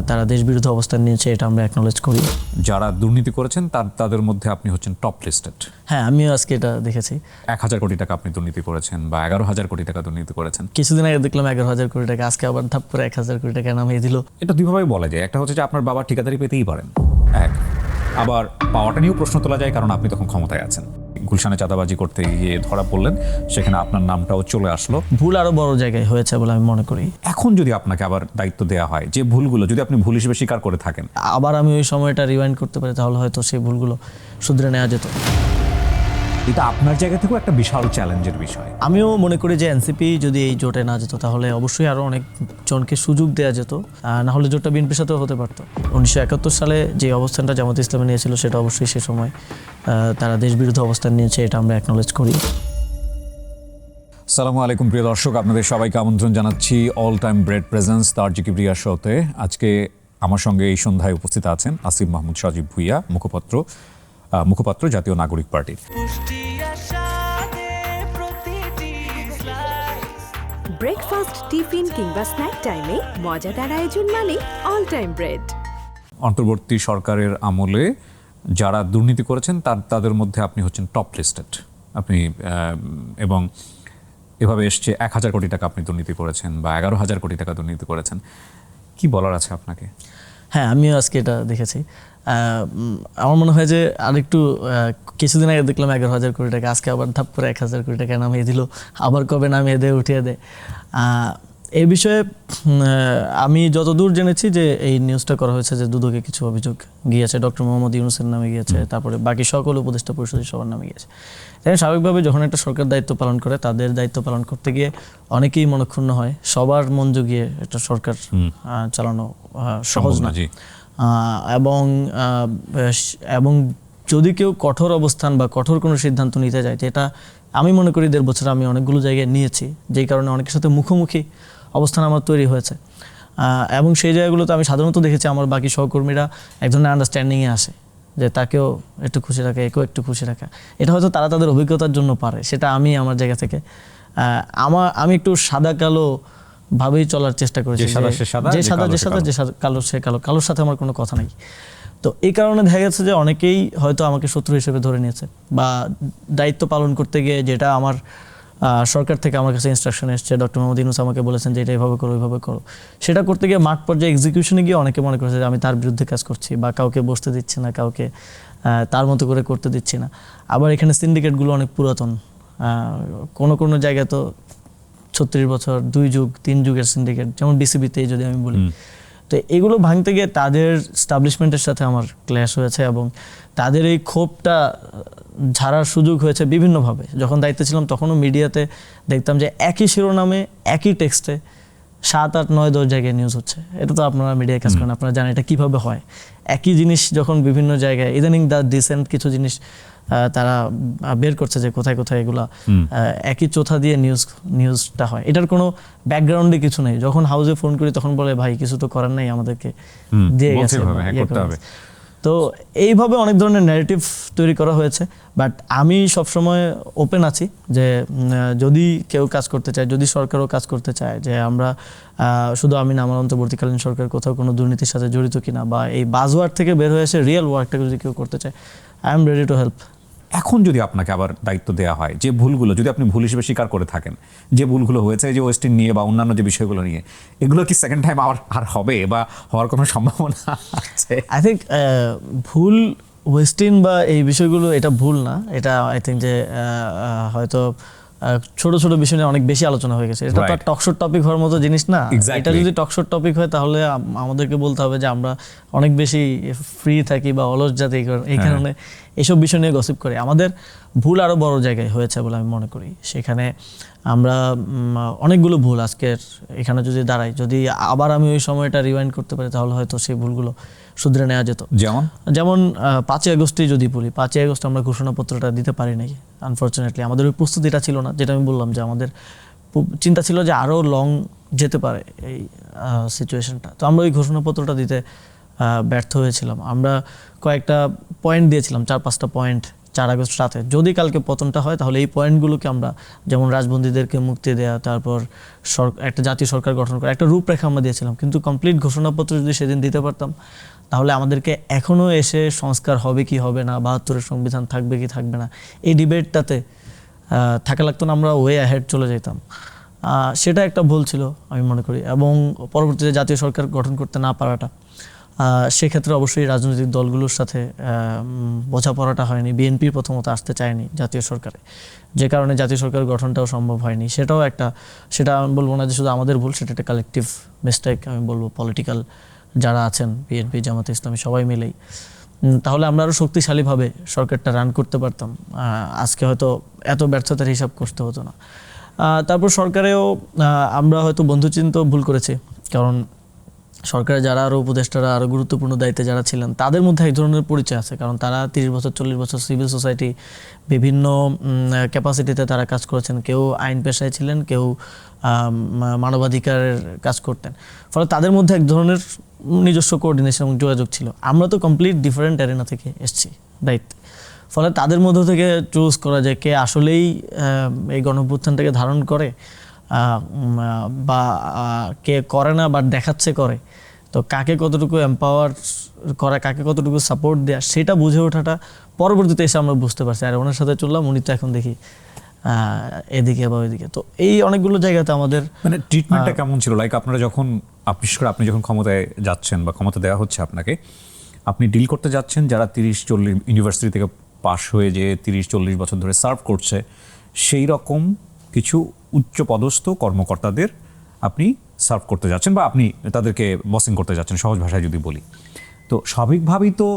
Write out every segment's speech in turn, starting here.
তারা দেশবিরোধী অবস্থান নিয়েছে, এটা আমরা অ্যাকনোলেজ করি। যারা দুর্নীতি করেছেন তাদের মধ্যে আপনি হচ্ছেন টপ লিস্টেড। হ্যাঁ, আমিও আজকে এটা দেখেছি। 1,000 কোটি টাকা আপনি দুর্নীতি করেছেন বা 11,000 কোটি টাকা দুর্নীতি করেছেন। কিছুদিন আগে দেখলাম 11,000 কোটি টাকা, আজকে আবার ধাপ করে 1,000 কোটি টাকা নামিয়ে দিল। এটা দুইভাবেই বলা যায়। একটা হচ্ছে যে আপনার বাবা ঠিকাদারি পেতেই পারেন, এক। আবার পাওয়াটা নিয়েও প্রশ্ন তোলা যায়, কারণ আপনি তখন ক্ষমতায় আছেন। গুলশানে চাঁদাবাজি করতে গিয়ে ধরা পড়লেন, সেখানে আপনার নামটাও চলে আসলো। ভুল আরো বড় জায়গায় হয়েছে বলে আমি মনে করি। এখন যদি আপনাকে আবার দায়িত্ব দেওয়া হয়, যে ভুলগুলো যদি আপনি ভুল হিসেবে স্বীকার করে থাকেন, আবার আমি ওই সময়টা রিওয়াইন্ড করতে পারি, তাহলে হয়তো সেই ভুলগুলো শুধরে নেওয়া যেত। এটা আপনার জায়গা থেকেও একটা বিশাল চ্যালেঞ্জের বিষয়। আমিও মনে করি যে এনসিপি যদি এই জোটে না যেত, তাহলে অবশ্যই আরও অনেক জনকে সুযোগ দেওয়া যেত, না হলে জোটটা বিএনপির সাথেও হতে পারতো। 1971 সালে যে অবস্থানটা জামাত ইসলামে নিয়েছিল, সেটা অবশ্যই সে সময় তারা দেশবিরোধী অবস্থান নিয়েছে, এটা আমরা অ্যাকনোলেজ করি। আসসালামু আলাইকুম প্রিয় দর্শক, আপনাদের সবাইকে আমন্ত্রণ জানাচ্ছি অল টাইম ব্রেড প্রেজেন্স তার জিকিব্রিয়া শোতে। আজকে আমার সঙ্গে এই সন্ধ্যায় উপস্থিত আছেন আসিফ মাহমুদ সজীব ভুইয়া, মুখপাত্র জাতীয় নাগরিক পার্টির। ব্রেকফাস্ট, টিফিন কিংবা স্ন্যাক টাইমে মজাদার আয়োজন মানে অল টাইম ব্রেড। অন্তর্বর্তী সরকারের আমলে যারা দুর্নীতি করেছেন তাদের মধ্যে আপনি হচ্ছেন টপ লিস্টেড। আপনি এবং এভাবে এসছে 1,000 কোটি টাকা আপনি দুর্নীতি করেছেন বা 11,000 কোটি টাকা দুর্নীতি করেছেন। কি বলার আছে আপনাকে? হ্যাঁ, আমিও আজকে এটা দেখেছি। আমার মনে হয় যে আরেকটু কিছুদিন আগে দেখলাম 11,000 কোটি টাকা, আজকে আবার ধাপ করে 1,000 কোটি টাকা নামিয়ে দিল। আবার কবে নামিয়ে দেয়, উঠিয়ে দেয়। এই বিষয়ে আমি যতদূর জেনেছি যে এই নিউজটা করা হয়েছে যে দুদকে কিছু অভিযোগ গিয়েছে, ডক্টর মোহাম্মদ ইউনূসের নামে গিয়েছে, তারপরে বাকি সকল উপদেষ্টা পরিষদের সবার নামে গিয়েছে। তাই স্বাভাবিকভাবে যখন একটা সরকার দায়িত্ব পালন করে, তাদের দায়িত্ব পালন করতে গিয়ে অনেকেই মনক্ষুণ্ণ হয়। সবার মন জুগিয়ে একটা সরকার চালানো সহজ না। এবং যদি কেউ কঠোর অবস্থান বা কঠোর কোনো সিদ্ধান্ত নিতে যায়, যেটা আমি মনে করি 1.5 বছর আমি অনেকগুলো জায়গায় নিয়েছি, যেই কারণে অনেকের সাথে মুখোমুখি অবস্থান আমার তৈরি হয়েছে। এবং সেই জায়গাগুলোতে আমি সাধারণত দেখেছি আমার বাকি সহকর্মীরা এক ধরনের আন্ডারস্ট্যান্ডিংয়ে আসে, যে তাকেও একটু খুশি রাখা, একেও একটু খুশি রাখা। এটা হয়তো তারা তাদের অভিজ্ঞতার জন্য পারে, সেটা আমি আমার জায়গা থেকে আমি একটু সাদা কালো ভাবেই চলার চেষ্টা করেছি। যে কালো সে কালো, কালোর সাথে আমার কোনো কথা নেই। তো এই কারণে দেখা গেছে যে অনেকেই হয়তো আমাকে শত্রু হিসেবে ধরে নিয়েছে, বা দায়িত্ব পালন করতে গিয়ে যেটা আমার সরকার থেকে আমার কাছে ইনস্ট্রাকশন এসছে, ডক্টর মোহাম্মদ ইউনূস আমাকে বলেছেন যে এটা এইভাবে করো, ওইভাবে করো, সেটা করতে গিয়ে মাঠ পর্যায়ে এক্সিকিউশনে গিয়ে অনেকে মনে করেছে যে আমি তার বিরুদ্ধে কাজ করছি, বা কাউকে বসতে দিচ্ছি না, কাউকে তার মতো করে করতে দিচ্ছি না। আবার এখানে সিন্ডিকেটগুলো অনেক পুরাতন, কোনো জায়গায় তো 36 বছর, 2 যুগ 3 যুগের সিন্ডিকেট, যেমন বিসিবিতে যদি আমি বলি। তো এগুলো ভাঙতে গিয়ে তাদের স্টাবলিশমেন্টের সাথে আমার ক্ল্যাশ হয়েছে, এবং তাদের এই ক্ষোভটা ঝাড়ার সুযোগ হয়েছে বিভিন্নভাবে। যখন দায়িত্বে ছিলাম তখনও মিডিয়াতে দেখতাম যে একই শিরোনামে একই টেক্সটে 7, 8, 9, 10 জায়গায় নিউজ হচ্ছে। এটা তো আপনারা মিডিয়ায় কাজ করেন, আপনারা জানেন এটা কীভাবে হয়। একই জিনিস যখন বিভিন্ন জায়গায়, ইদানিং দ্য ডিসেন্ট কিছু জিনিস তারা বের করছে যে কোথায় কোথায় এগুলা একই চোথা দিয়ে নিউজটা হয়, এটার কোনো ব্যাকগ্রাউন্ডে কিছু নেই। যখন হাউসে ফোন করি তখন বলে ভাই কিছু তো করার নেই, আমাদেরকে দিয়ে গেছে। তো এইভাবে অনেক ধরনের ন্যারেটিভ তৈরি করা হয়েছে। বাট আমি সবসময় ওপেন আছি যে যদি কেউ কাজ করতে চায়, যদি সরকারও কাজ করতে চায়, যে আমরা শুধু আমি না, আমার অন্তর্বর্তীকালীন সরকার কোথাও কোনো দুর্নীতির সাথে জড়িত কিনা, বা এই বাজওয়ার্ড থেকে বের হয়ে এসে রিয়েল ওয়ার্কটা যদি কেউ করতে চায়, I am ready to help. এখন যদি আপনাকে আবার দায়িত্ব দেওয়া হয়, যে ভুলগুলো যদি আপনি ভুল হিসেবে স্বীকার করে থাকেন, যে ভুলগুলো হয়েছে যে ওয়েস্টিন নিয়ে বা অন্যান্য যে বিষয়গুলো নিয়ে, এগুলো কি সেকেন্ড টাইম আর হবে বা হওয়ার কোনো সম্ভাবনা আছে? আই থিঙ্ক ভুল ওয়েস্টিন বা এই বিষয়গুলো, এটা ভুল না। এটা আই থিঙ্ক যে হয়তো ছোট ছোট বিষয় নিয়ে অনেক বেশি আলোচনা হয়ে গেছে। এটা তো টকশোর টপিক হওয়ার মতো জিনিস না। এটা যদি টকশোর টপিক হয় তাহলে আমাদেরকে বলতে হবে যে আমরা অনেক বেশি ফ্রি থাকি বা অলস জাতি, এই কারণে এইসব বিষয় নিয়ে গসিপ করি। আমাদের ভুল আরও বড় জায়গায় হয়েছে বলে আমি মনে করি। সেখানে আমরা অনেকগুলো ভুল আজকের এখানে যদি দাঁড়াই, যদি আবার আমি ওই সময়টা রিওয়াইন্ড করতে পারি, তাহলে হয়তো সেই ভুলগুলো শুধরে নেওয়া যেত। যেমন 5ই আগস্টই যদি বলি, 5ই আগস্ট আমরা ঘোষণাপত্রটা দিতে পারি নাই। আনফর্চুনেটলি আমাদের ওই প্রস্তুতিটা ছিল না, যেটা আমি বললাম যে আমাদের চিন্তা ছিল যে আরও লং যেতে পারে এই সিচুয়েশনটা। তো আমরা ওই ঘোষণাপত্রটা দিতে ব্যর্থ হয়েছিলাম। আমরা কয়েকটা পয়েন্ট দিয়েছিলাম, 4-5টা পয়েন্ট 4 আগস্ট রাতে যদি কালকে পতনটা হয় তাহলে এই পয়েন্টগুলোকে আমরা যেমন রাজবন্দীদেরকে মুক্তি দেওয়া, তারপর একটা জাতীয় সরকার গঠন করা, একটা রূপরেখা আমরা দিয়েছিলাম, কিন্তু কমপ্লিট ঘোষণাপত্র যদি সেদিন দিতে পারতাম তাহলে আমাদেরকে এখনও এসে সংস্কার হবে কি হবে না, 72-এর সংবিধান থাকবে কি থাকবে না, এই ডিবেটটাতে থাকা লাগতো না, আমরা ওয়ে অ্যাহেড চলে যেতাম। সেটা একটা ভুল ছিল আমি মনে করি। এবং পরবর্তীতে জাতীয় সরকার গঠন করতে না পারাটা, সেক্ষেত্রে অবশ্যই রাজনৈতিক দলগুলোর সাথে বোঝাপড়াটা হয়নি। বিএনপি প্রথমত আসতে চায়নি জাতীয় সরকারে, যে কারণে জাতীয় সরকার গঠনটাও সম্ভব হয়নি। সেটা আমি বলবো না যে শুধু আমাদের ভুল, সেটা একটা কালেকটিভ মিস্টেক আমি বলবো, পলিটিক্যাল যারা আছেন বিএনপি, জামাতে ইসলামী সবাই মিলেই। তাহলে আমরা আরও শক্তিশালীভাবে সরকারটা রান করতে পারতাম, আজকে হয়তো এত ব্যর্থতার হিসাব করতে হতো না। তারপর সরকারেও আমরা হয়তো বন্ধুচিন্ত ভুল করেছি, কারণ সরকারের যারা আরও উপদেষ্টারা আরও গুরুত্বপূর্ণ দায়িত্বে যারা ছিলেন তাদের মধ্যে এক ধরনের পরিচয় আছে, কারণ তারা 30 বছর 40 বছর সিভিল সোসাইটি বিভিন্ন ক্যাপাসিটিতে তারা কাজ করেছেন। কেউ আইন পেশায় ছিলেন, কেউ মানবাধিকারের কাজ করতেন, ফলে তাদের মধ্যে এক ধরনের নিজস্ব কোঅর্ডিনেশন এবং যোগাযোগ ছিল। আমরা তো কমপ্লিট ডিফারেন্ট অ্যারেনা থেকে এসেছি দায়িত্বে, ফলে তাদের মধ্য থেকে চুজ করা যায় কে আসলেই এই গণঅভ্যুত্থানটাকে ধারণ করে বা কে করে না বা দেখাচ্ছে করে, তো কাকে কতটুকু এম্পাওয়ার করা, কাকে কতটুকু সাপোর্ট দেওয়া, সেটা বুঝে ওঠাটা পরবর্তীতে এসে আমরা বুঝতে পারছি। আর ওনার সাথে চললাম, উনি তো এখন দেখি এদিকে বা ওইদিকে। তো এই অনেকগুলো জায়গাতে আমাদের মানে ট্রিটমেন্টটা কেমন ছিল? লাইক আপনারা যখন আপনি যখন ক্ষমতায় যাচ্ছেন বা ক্ষমতা দেওয়া হচ্ছে আপনাকে, আপনি ডিল করতে যাচ্ছেন যারা 30-40 ইউনিভার্সিটি থেকে পাশ হয়ে যে 30-40 বছর ধরে সার্ভ করছে, সেই রকম কিছু উচ্চপদস্থ কর্মকর্তাদের আপনি সার্ভ করতে যাচ্ছেন বা আপনি তাদেরকে বসিং করতে যাচ্ছেন, সহজ ভাষায় যদি বলি। তো স্বাভাবিকভাবেই তো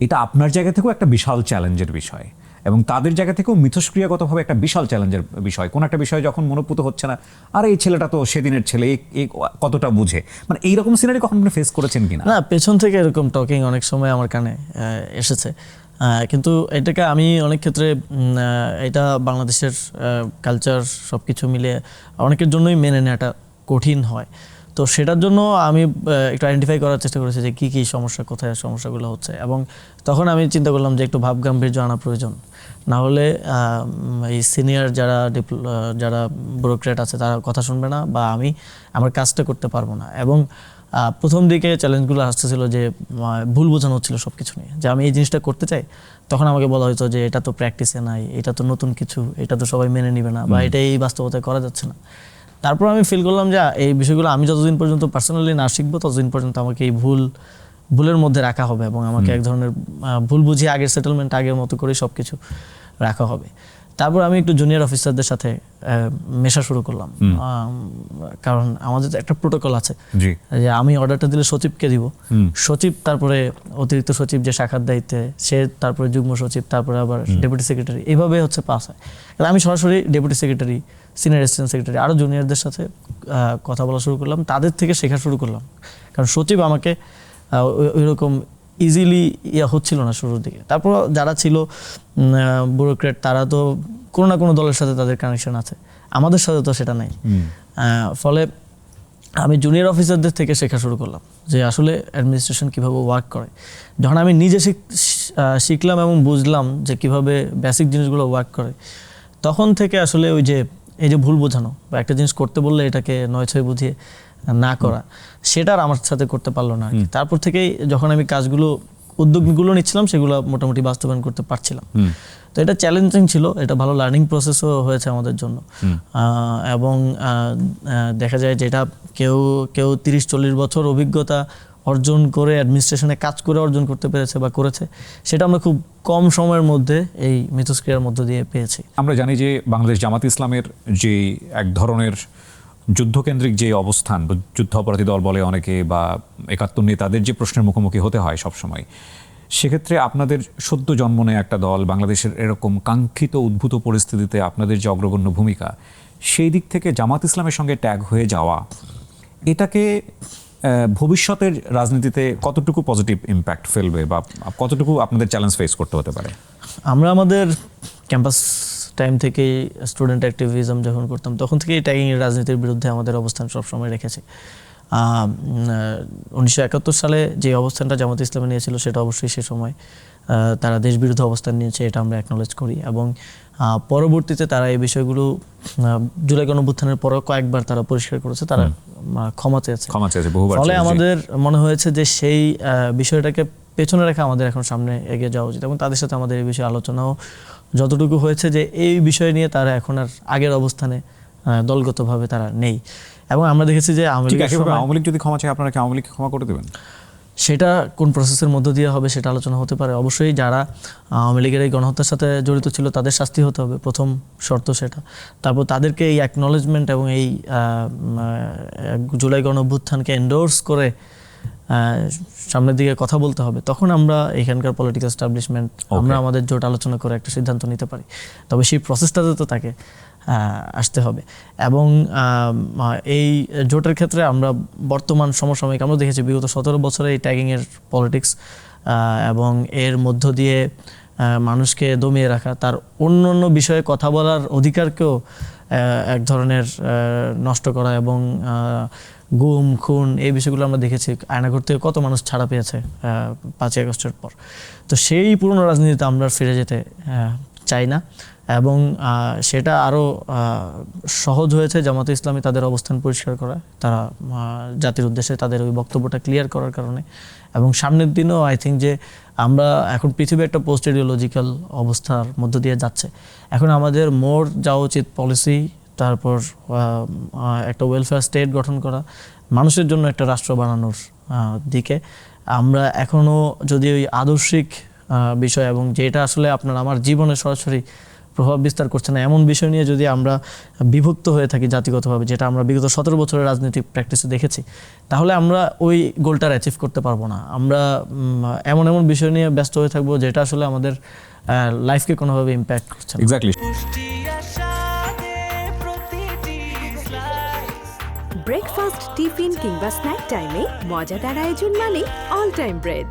এটা আপনার জায়গা থেকেও একটা বিশাল চ্যালেঞ্জের বিষয়, এবং তাদের জায়গা থেকেও মিথস্ক্রিয়াগতভাবে একটা বিশাল চ্যালেঞ্জের বিষয়। কোন একটা বিষয় যখন মনোপুত হচ্ছে না, আর এই ছেলেটা তো সেদিনের ছেলে, এ কতটা বুঝে, মানে এইরকম সিনারি কখন আপনি ফেস করেছেন কিনা? না, পেছন থেকে এরকম টকিং অনেক সময় আমার কানে এসেছে, কিন্তু এটাকে আমি অনেক ক্ষেত্রে এটা বাংলাদেশের কালচার সব কিছু মিলে অনেকের জন্যই মেনে নেওয়াটা কঠিন হয়। তো সেটার জন্য আমি একটু আইডেন্টিফাই করার চেষ্টা করেছি যে কী সমস্যা, কোথায় সমস্যাগুলো হচ্ছে, এবং তখন আমি চিন্তা করলাম যে একটু ভাবগাম্ভীর্য আনা প্রয়োজন। না হলে এই সিনিয়র যারা ব্যুরোক্র্যাট আছে তারা কথা শুনবে না, বা আমি আমার কাজটা করতে পারবো না। এবং প্রথম দিকে চ্যালেঞ্জগুলো আসতেছিল যে ভুল বোঝানো হচ্ছিল সব কিছু নিয়ে, যে আমি এই জিনিসটা করতে চাই, তখন আমাকে বলা হতো যে এটা তো প্র্যাকটিসে নাই, এটা তো নতুন কিছু, এটা তো সবাই মেনে নিবে না, বা এটা এই বাস্তবতায় করা যাচ্ছে না। তারপর আমি ফিল করলাম যে এই বিষয়গুলো আমি যতদিন পর্যন্ত পার্সোনালি না শিখবো ততদিন পর্যন্ত আমাকে এই ভুলের মধ্যে রাখা হবে, এবং আমাকে এক ধরনের ভুল বুঝিয়ে আগের সেটেলমেন্ট আগের মতো করে সব কিছু রাখা হবে। তারপর আমি একটু জুনিয়র অফিসারদের সাথে মেশা শুরু করলাম, কারণ আমাদের একটা প্রোটোকল আছে যে আমি অর্ডারটা দিলে সচিবকে দিব, সচিব তারপরে অতিরিক্ত সচিব যে শাখার দায়িত্বে সে, তারপরে যুগ্ম সচিব, তারপরে আবার ডেপুটি সেক্রেটারি, এইভাবে হচ্ছে পাস হয়। আমি সরাসরি deputy secretary, senior assistant secretary, আরও জুনিয়রদের সাথে কথা বলা শুরু করলাম, তাদের থেকে শেখা শুরু করলাম, কারণ সচিব আমাকে ওইরকম ইজিলি হচ্ছিল না শুরুর দিকে। তারপর যারা ছিল ব্যুরোক্র্যাট, তারা তো কোনো না কোনো দলের সাথে তাদের কানেকশন আছে, আমাদের সাথে তো সেটা নাই। ফলে আমি জুনিয়র অফিসারদের থেকে শেখা শুরু করলাম যে আসলে অ্যাডমিনিস্ট্রেশন কীভাবে ওয়ার্ক করে। যখন আমি নিজে শিখলাম এবং বুঝলাম যে কীভাবে বেসিক জিনিসগুলো ওয়ার্ক করে, তখন থেকে আসলে ওই যে এই যে ভুল বোঝানো বা একটা জিনিস করতে বললে এটাকে 9-6 বুঝিয়ে না করা, সেটা আর আমার সাথে করতে পারলো না। তারপর থেকেই যখন আমি উদ্যোগগুলো নিচ্ছিলাম, সেগুলো মোটামুটি বাস্তবায়ন করতে পারছিলাম। তো এটা চ্যালেঞ্জিং ছিল, এটা ভালো লার্নিং প্রসেসও হয়েছে আমাদের জন্য। এবং দেখা যায় যেটা কেউ 30-40 বছর অভিজ্ঞতা অর্জন করে অ্যাডমিনিস্ট্রেশনে কাজ করে অর্জন করতে পেরেছে বা করেছে, সেটা আমরা খুব কম সময়ের মধ্যে এই মিথস্ক্রিয়ার মধ্য দিয়ে পেয়েছি। আমরা জানি যে বাংলাদেশ জামাত ইসলামের যে এক ধরনের যুদ্ধকেন্দ্রিক যে অবস্থান, যুদ্ধ অপরাধী দল বলে অনেকে, বা 71 নিয়ে তাদের যে প্রশ্নের মুখোমুখি হতে হয় সবসময়, সেক্ষেত্রে আপনাদের সদ্য জন্ম নেয়া একটা দল বাংলাদেশের এরকম কাঙ্ক্ষিত উদ্ভূত পরিস্থিতিতে আপনাদের যে অগ্রগণ্য ভূমিকা, সেই দিক থেকে জামাত ইসলামের সঙ্গে ট্যাগ হয়ে যাওয়া, এটাকে ভবিষ্যতের রাজনীতিতে কতটুকু পজিটিভ ইম্প্যাক্ট ফেলবে বা কতটুকু আপনাদের চ্যালেঞ্জ ফেস করতে হতে পারে? আমরা আমাদের ক্যাম্পাস টাইম থেকেই স্টুডেন্ট অ্যাক্টিভিজম যখন করতাম, তখন থেকেই ট্যাগিংয়ের রাজনীতির বিরুদ্ধে আমাদের অবস্থান সবসময় রেখেছি। 1971 সালে যে অবস্থানটা জামাত ইসলামে নিয়েছিল সেটা অবশ্যই সে সময় তারা দেশবিরোধী অবস্থান নিয়েছে, এটা আমরা অ্যাকনলেজ করি। এবং পরবর্তীতে তারা এই বিষয়গুলো জুলাই গণঅভ্যুত্থানের পরও কয়েকবার তারা পরিষ্কার করেছে, তারা ক্ষমা চেয়েছে বহুবার। ফলে আমাদের মনে হয়েছে যে সেই বিষয়টাকে পেছনে রেখে আমাদের এখন সামনে এগিয়ে যাওয়া উচিত, এবং তাদের সাথে আমাদের এই বিষয়ে আলোচনাও যতটুকু হয়েছে যে এই বিষয় নিয়ে তারা এখন আর আগের অবস্থানে দলগতভাবে তারা নেই। এবং আমরা দেখেছি যে আওয়ামী লীগ যদি ক্ষমা চায়, আপনারা কি আওয়ামী লীগকে ক্ষমা করে দেবেন? সেটা কোন প্রসেসের মধ্য দিয়ে হবে সেটা আলোচনা হতে পারে। অবশ্যই যারা আওয়ামী লীগের এই গণহত্যার সাথে জড়িত ছিল তাদের শাস্তি হতে হবে, প্রথম শর্ত সেটা। তারপর তাদেরকে এই অ্যাকনলেজমেন্ট এবং এই জুলাই গণঅভ্যুত্থানকে এন্ডোর্স করে সামনের দিকে কথা বলতে হবে। তখন আমরা এখানকার পলিটিক্যাল এস্টাবলিশমেন্ট আমরা আমাদের জোট আলোচনা করে একটা সিদ্ধান্ত নিতে পারি। তবে সেই প্রসেসটাতে তো তাকে আসতে হবে। এবং এই জোটের ক্ষেত্রে আমরা বর্তমান সমসাময়িক আমরা দেখেছি বিগত 17 বছরে এই ট্যাগিংয়ের পলিটিক্স এবং এর মধ্য দিয়ে মানুষকে দমিয়ে রাখা, তার অন্য অন্য বিষয়ে কথা বলার অধিকারকেও এক ধরনের নষ্ট করা, এবং গুম খুন এই বিষয়গুলো আমরা দেখেছি। আয়নাঘর থেকে কত মানুষ ছাড়া পেয়েছে 5ই আগস্টের পর। তো সেই পুরনো রাজনীতিতে আমরা ফিরে যেতে চাই না, এবং সেটা আরও সহজ হয়েছে জামাতে ইসলামী তাদের অবস্থান পরিষ্কার করা, তারা জাতির উদ্দেশ্যে তাদের ওই বক্তব্যটা ক্লিয়ার করার কারণে। এবং সামনের দিনেও আই থিঙ্ক যে আমরা এখন পৃথিবী একটা পোস্ট আইডিওলজিক্যাল অবস্থার মধ্য দিয়ে যাচ্ছে। এখন আমাদের মোর যাওয়া উচিত পলিসি, তারপর একটা ওয়েলফেয়ার স্টেট গঠন করা, মানুষের জন্য একটা রাষ্ট্র বানানোর দিকে। আমরা এখনও যদি ওই আদর্শিক বিষয় এবং যেটা আসলে আপনার আমার জীবনে সরাসরি প্রভাব বিস্তার করছে না এমন বিষয় নিয়ে যদি আমরা বিভক্ত হয়ে থাকি জাতিগতভাবে, যেটা আমরা বিগত 17 বছরের রাজনৈতিক প্র্যাকটিসে দেখেছি, তাহলে আমরা ওই গোলটা অ্যাচিভ করতে পারবো না। আমরা এমন এমন বিষয় নিয়ে ব্যস্ত হয়ে থাকবো যেটা আসলে আমাদের লাইফকে কোনোভাবে ইম্প্যাক্ট করছে না। এক্স্যাক্টলি। ব্রেকফাস্ট, টিফিন কিংবা স্ন্যাক টাইমে মজাদার আয়োজন মানে অল টাইম ব্রেড।